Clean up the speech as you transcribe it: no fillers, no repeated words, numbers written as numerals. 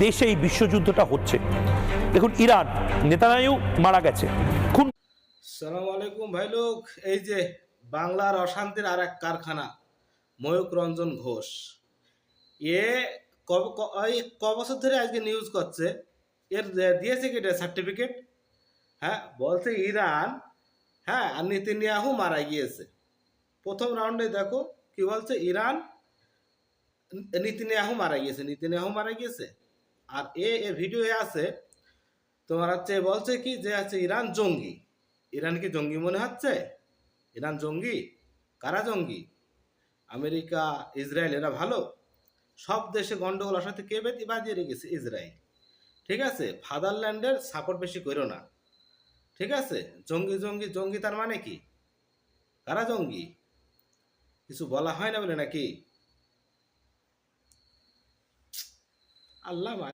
দেশে এই বিশ্বযুদ্ধটা হচ্ছে। দেখুন, ইরান, নেতানিয়াহু মারা গেছে, খুন। সালাম আলাইকুম ভাই লোক। এই যে বাংলার অশান্তির আর এক কারখানা, ময়ূক রঞ্জন ঘোষ। এ এই বছর ধরে আজকে নিউজ করছে, এর দিয়েছে কি সার্টিফিকেট? হ্যাঁ, বলছে ইরান, হ্যাঁ, আর নেতানিয়াহু মারা গিয়েছে। প্রথম রাউন্ডে দেখো কি বলছে, ইরান, নেতানিয়াহু মারা গিয়েছে, নেতানিয়াহু মারা গিয়েছে। আর এ ভিডিও আছে তোমার হচ্ছে, বলছে কি যে আছে ইরান জঙ্গি। ইরান কি জঙ্গি মনে হচ্ছে? ইরান জঙ্গি? কারা জঙ্গি? আমেরিকা, ইসরায়েল এরা ভালো? সব দেশে গন্ডগোল সাথে কে বাজিয়ে রেখেছে? ইসরায়েল। ঠিক আছে, ফাদারল্যান্ডের সাপোর্ট বেশি করো না। ঠিক আছে, জঙ্গি জঙ্গি জঙ্গি তার মানে কি? কারা জঙ্গি? কিছু বলা হয় না বলে নাকি? আল্লাহ